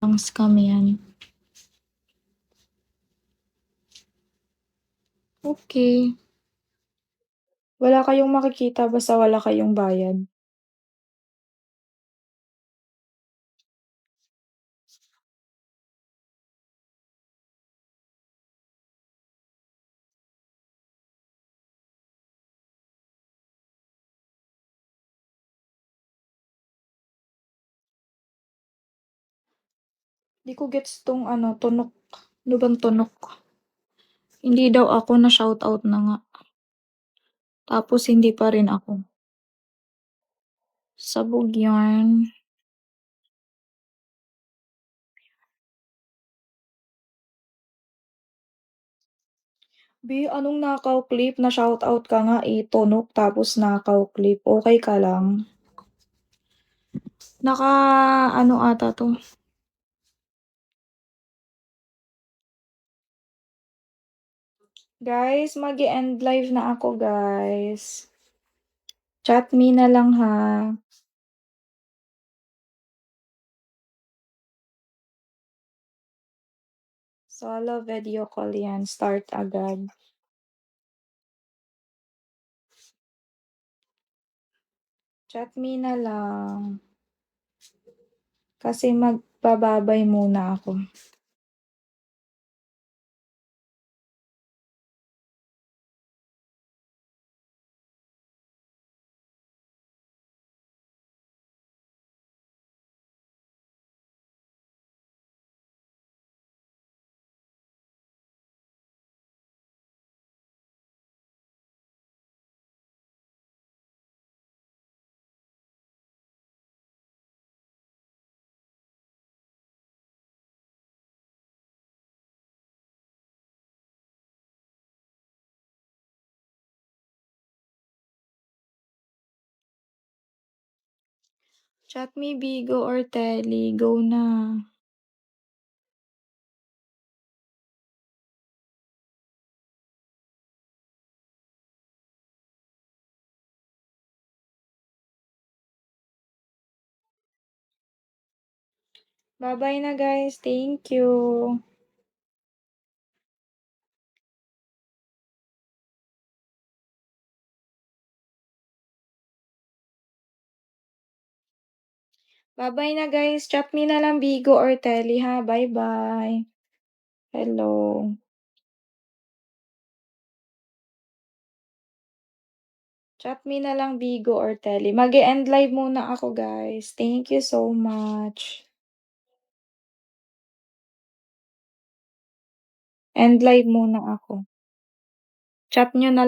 Scam yan. Okey. Wala kayong makikita basta wala kayong bayad. 'Di ko gets 'tong ano, tunok. Ano bang tunok? Hindi daw ako na-shoutout na nga, tapos hindi pa rin ako. Sabog yan. Be, anong nakaw clip? Na-shoutout ka nga, eh, tunok tapos nakaw clip, okey ka lang? Naka-ano ata 'to. Guys, mag-e-end live na ako, guys. Chat me na lang, ha. Solo video call yan, start agad. Chat me na lang. Kasi magba-babay muna ako. Chat me Bigo or Telly, go na. Ba-bye na guys, thank you. Ba-bye na guys, chat me na lang Bigo or Telly, ha. Bye-bye. Hello. Chat me na lang Bigo or Telly. Mag-e-end live muna ako, guys. Thank you so much. End live muna ako. Chat niyo na